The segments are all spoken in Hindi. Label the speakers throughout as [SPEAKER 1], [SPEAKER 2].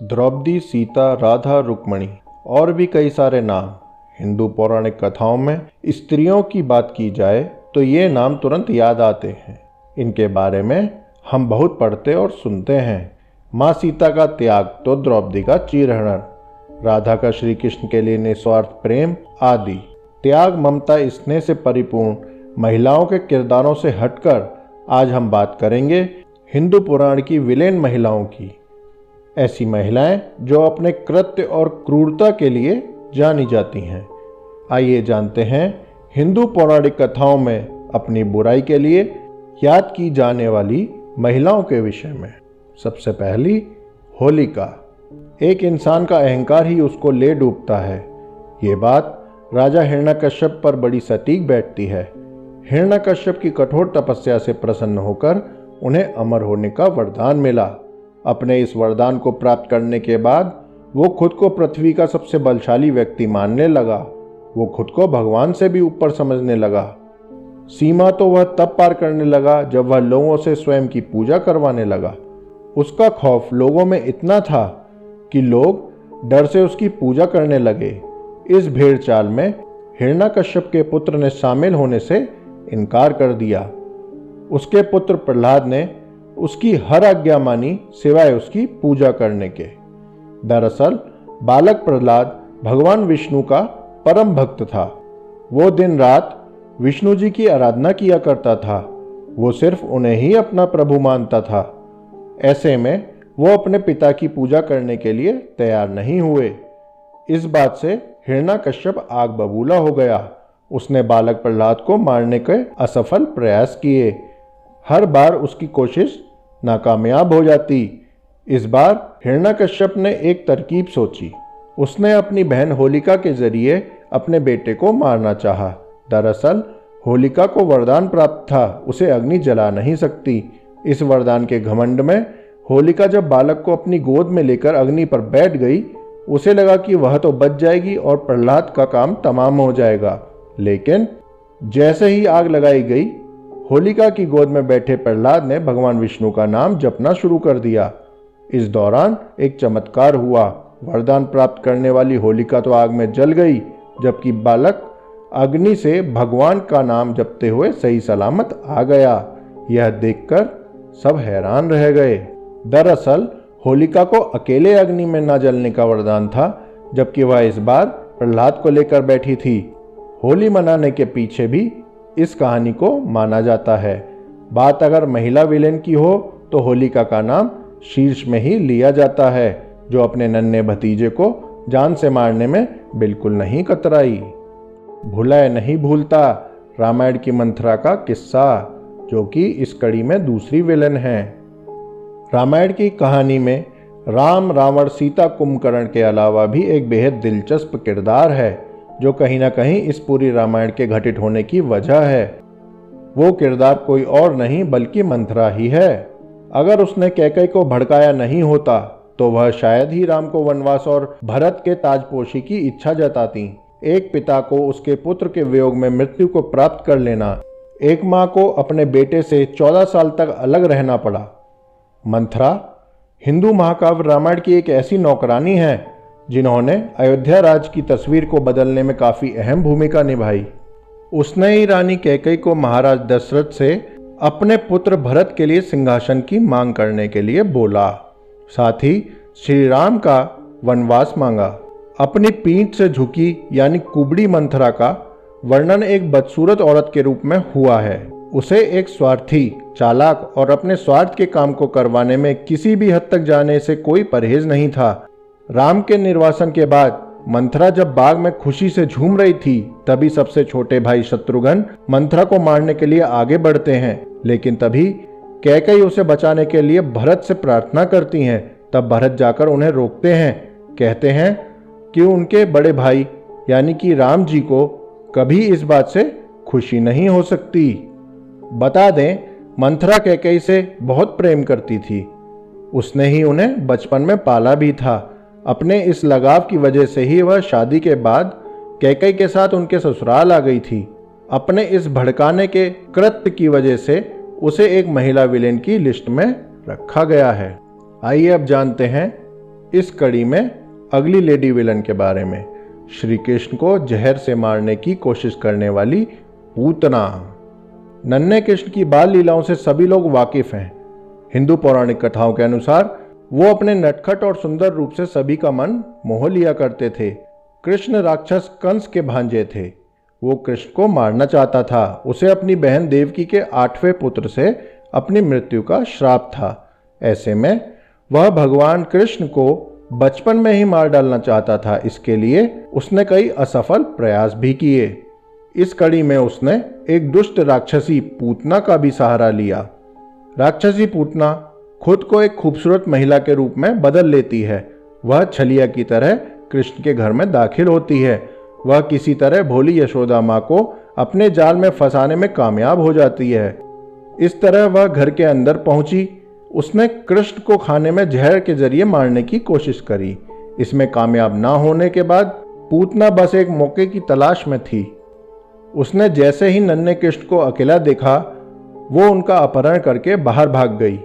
[SPEAKER 1] द्रौपदी, सीता, राधा, रुक्मणी और भी कई सारे नाम। हिंदू पौराणिक कथाओं में स्त्रियों की बात की जाए तो ये नाम तुरंत याद आते हैं। इनके बारे में हम बहुत पढ़ते और सुनते हैं। माँ सीता का त्याग तो द्रौपदी का चीरहरण, राधा का श्री कृष्ण के लिए निस्वार्थ प्रेम आदि। त्याग, ममता, स्नेह से परिपूर्ण महिलाओं के किरदारों से हटकर आज हम बात करेंगे हिंदू पुराण की विलेन महिलाओं की। ऐसी महिलाएं जो अपने कृत्य और क्रूरता के लिए जानी जाती हैं। आइए जानते हैं हिंदू पौराणिक कथाओं में अपनी बुराई के लिए याद की जाने वाली महिलाओं के विषय में। सबसे पहली, होलिका। एक इंसान का अहंकार ही उसको ले डूबता है। ये बात राजा हिरण्यकश्यप पर बड़ी सटीक बैठती है। हिरण्यकश्यप की कठोर तपस्या से प्रसन्न होकर उन्हें अमर होने का वरदान मिला। अपने इस वरदान को प्राप्त करने के बाद वो खुद को पृथ्वी का सबसे बलशाली व्यक्ति मानने लगा। वो खुद को भगवान से भी ऊपर समझने लगा। सीमा तो वह तब पार करने लगा जब वह लोगों से स्वयं की पूजा करवाने लगा। उसका खौफ लोगों में इतना था कि लोग डर से उसकी पूजा करने लगे। इस भेड़ चाल में हिरण्यकश्यप के पुत्र ने शामिल होने से इनकार कर दिया। उसके पुत्र प्रहलाद ने उसकी हर आज्ञा मानी सिवाय उसकी पूजा करने के। दरअसल बालक प्रहलाद भगवान विष्णु का परम भक्त था। वो दिन रात विष्णु जी की आराधना किया करता था। वो सिर्फ उन्हें ही अपना प्रभु मानता था। ऐसे में वो अपने पिता की पूजा करने के लिए तैयार नहीं हुए। इस बात से हिरण्यकश्यप आग बबूला हो गया। उसने बालक प्रहलाद को मारने के असफल प्रयास किए। हर बार उसकी कोशिश नाकामयाब हो जाती। इस बार हिरण्यकश्यप ने एक तरकीब सोची। उसने अपनी बहन होलिका के जरिए अपने बेटे को मारना चाहा। दरअसल होलिका को वरदान प्राप्त था, उसे अग्नि जला नहीं सकती। इस वरदान के घमंड में होलिका जब बालक को अपनी गोद में लेकर अग्नि पर बैठ गई, उसे लगा कि वह तो बच जाएगी और प्रहलाद का काम तमाम हो जाएगा। लेकिन जैसे ही आग लगाई गई, होलिका की गोद में बैठे प्रहलाद ने भगवान विष्णु का नाम जपना शुरू कर दिया। इस दौरान एक चमत्कार हुआ। वरदान प्राप्त करने वाली होलिका तो आग में जल गई, जबकि बालक अग्नि से भगवान का नाम जपते हुए सही सलामत आ गया। यह देखकर सब हैरान रह गए। दरअसल होलिका को अकेले अग्नि में न जलने का वरदान था, जबकि वह इस बार प्रहलाद को लेकर बैठी थी। होली मनाने के पीछे भी इस कहानी को माना जाता है। बात अगर महिला विलेन की हो तो होलिका का नाम शीर्ष में ही लिया जाता है, जो अपने नन्हे भतीजे को जान से मारने में बिल्कुल नहीं कतराई। भुलाए नहीं भूलता, रामायण की मंथरा का किस्सा, जो कि इस कड़ी में दूसरी विलेन है। रामायण की कहानी में राम, रावण, सीता, कुंभकर्ण के अलावा भी एक बेहद दिलचस्प किरदार है, जो कहीं ना कहीं इस पूरी रामायण के घटित होने की वजह है। वो किरदार कोई और नहीं बल्कि मंथरा ही है। अगर उसने कैकेयी को भड़काया नहीं होता तो वह शायद ही राम को वनवास और भरत के ताजपोशी की इच्छा जताती। एक पिता को उसके पुत्र के वियोग में मृत्यु को प्राप्त कर लेना, एक माँ को अपने बेटे से 14 साल तक अलग रहना पड़ा। मंथरा हिंदू महाकाव्य रामायण की एक ऐसी नौकरानी है जिन्होंने अयोध्या राज की तस्वीर को बदलने में काफी अहम भूमिका निभाई। उसने ही रानी कैकेयी को महाराज दशरथ से अपने पुत्र भरत के लिए सिंहासन की मांग करने के लिए बोला। साथ ही श्री राम का वनवास मांगा। अपनी पीठ से झुकी यानी कुबड़ी मंथरा का वर्णन एक बदसूरत औरत के रूप में हुआ है। उसे एक स्वार्थी, चालाक और अपने स्वार्थ के काम को करवाने में किसी भी हद तक जाने से कोई परहेज नहीं था। राम के निर्वासन के बाद मंथरा जब बाग में खुशी से झूम रही थी, तभी सबसे छोटे भाई शत्रुघ्न मंथरा को मारने के लिए आगे बढ़ते हैं। लेकिन तभी कैकेयी उसे बचाने के लिए भरत से प्रार्थना करती हैं। तब भरत जाकर उन्हें रोकते हैं। कहते हैं कि उनके बड़े भाई यानी कि राम जी को कभी इस बात से खुशी नहीं हो सकती। बता दें, मंथरा कैकेयी से बहुत प्रेम करती थी। उसने ही उन्हें बचपन में पाला भी था। अपने इस लगाव की वजह से ही वह शादी के बाद कैकेयी के साथ उनके ससुराल आ गई थी। अपने इस भड़काने के कृत्य की वजह से उसे एक महिला विलेन की लिस्ट में रखा गया है। आइए अब जानते हैं इस कड़ी में अगली लेडी विलन के बारे में, श्री कृष्ण को जहर से मारने की कोशिश करने वाली पूतना। नन्हे कृष्ण की बाल लीलाओं से सभी लोग वाकिफ हैं। हिंदू पौराणिक कथाओं के अनुसार वो अपने नटखट और सुंदर रूप से सभी का मन मोह लिया करते थे। कृष्ण राक्षस कंस के भांजे थे। वो कृष्ण को मारना चाहता था। उसे अपनी बहन देवकी के 8वें पुत्र से अपनी मृत्यु का श्राप था। ऐसे में वह भगवान कृष्ण को बचपन में ही मार डालना चाहता था। इसके लिए उसने कई असफल प्रयास भी किए। इस कड़ी में उसने एक दुष्ट राक्षसी पूतना का भी सहारा लिया। राक्षसी पूतना खुद को एक खूबसूरत महिला के रूप में बदल लेती है। वह छलिया की तरह कृष्ण के घर में दाखिल होती है। वह किसी तरह भोली यशोदा माँ को अपने जाल में फंसाने में कामयाब हो जाती है। इस तरह वह घर के अंदर पहुंची। उसने कृष्ण को खाने में जहर के जरिए मारने की कोशिश करी। इसमें कामयाब ना होने के बाद पूतना बस एक मौके की तलाश में थी। उसने जैसे ही नन्हे कृष्ण को अकेला देखा, वो उनका अपहरण करके बाहर भाग गई।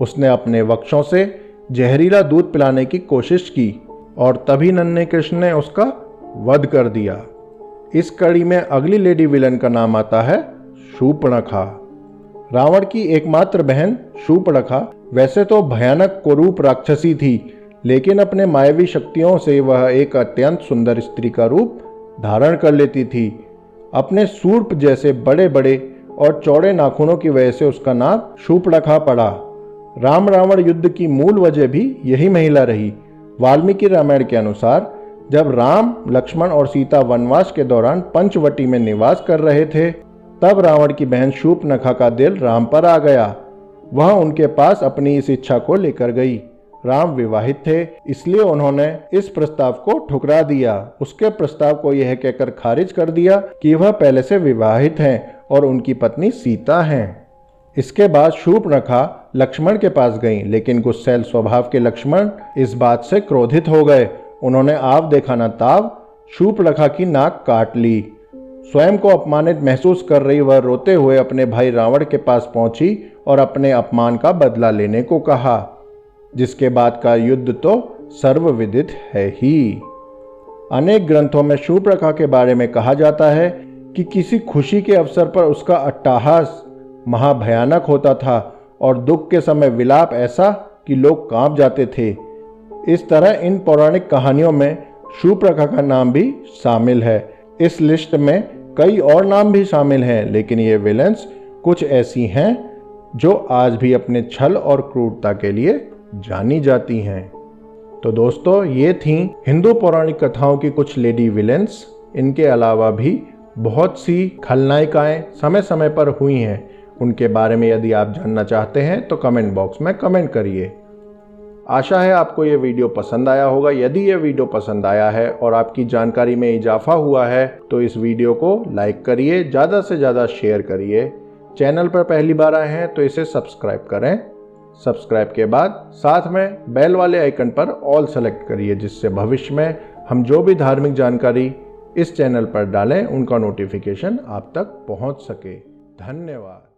[SPEAKER 1] उसने अपने वक्षों से जहरीला दूध पिलाने की कोशिश की और तभी नन्हे कृष्ण ने उसका वध कर दिया। इस कड़ी में अगली लेडी विलन का नाम आता है शूर्पणखा। रावण की एकमात्र बहन शूर्पणखा वैसे तो भयानक कुरूप राक्षसी थी, लेकिन अपने मायावी शक्तियों से वह एक अत्यंत सुंदर स्त्री का रूप धारण कर लेती थी। अपने शूर्प जैसे बड़े बड़े और चौड़े नाखूनों की वजह से उसका नाम शूर्पणखा पड़ा। राम रावण युद्ध की मूल वजह भी यही महिला रही। वाल्मीकि रामायण के अनुसार जब राम, लक्ष्मण और सीता वनवास के दौरान पंचवटी में निवास कर रहे थे, तब रावण की बहन शूर्पणखा का दिल राम पर आ गया। वह उनके पास अपनी इस इच्छा को लेकर गई। राम विवाहित थे, इसलिए उन्होंने इस प्रस्ताव को ठुकरा दिया। उसके प्रस्ताव को यह कहकर खारिज कर दिया कि वह पहले से विवाहित हैं और उनकी पत्नी सीता हैं। इसके बाद शूर्पणखा लक्ष्मण के पास गईं, लेकिन गुस्सैल स्वभाव के लक्ष्मण इस बात से क्रोधित हो गए। उन्होंने आव देखा न ताव शूर्पणखा की नाक काट ली। स्वयं को अपमानित महसूस कर रही वह रोते हुए अपने भाई रावण के पास पहुंची और अपने अपमान का बदला लेने को कहा, जिसके बाद का युद्ध तो सर्वविदित है ही। अनेक ग्रंथों में शूर्पणखा के बारे में कहा जाता है कि किसी खुशी के अवसर पर उसका अट्टहास महाभयानक होता था और दुख के समय विलाप ऐसा कि लोग कांप जाते थे। इस तरह इन पौराणिक कहानियों में शूर्पणखा का नाम भी शामिल है। इस लिस्ट में कई और नाम भी शामिल हैं, लेकिन ये विलेंस कुछ ऐसी हैं जो आज भी अपने छल और क्रूरता के लिए जानी जाती हैं। तो दोस्तों, ये थी हिंदू पौराणिक कथाओं की कुछ लेडी विलेंस। इनके अलावा भी बहुत सी खलनायिकाएं समय समय पर हुई हैं। उनके बारे में यदि आप जानना चाहते हैं तो कमेंट बॉक्स में कमेंट करिए। आशा है आपको ये वीडियो पसंद आया होगा। यदि ये वीडियो पसंद आया है और आपकी जानकारी में इजाफा हुआ है तो इस वीडियो को लाइक करिए, ज़्यादा से ज़्यादा शेयर करिए। चैनल पर पहली बार आए हैं तो इसे सब्सक्राइब करें। सब्सक्राइब के बाद साथ में बेल वाले आइकन पर ऑल सेलेक्ट करिए, जिससे भविष्य में हम जो भी धार्मिक जानकारी इस चैनल पर डालें उनका नोटिफिकेशन आप तक पहुंच सके। धन्यवाद।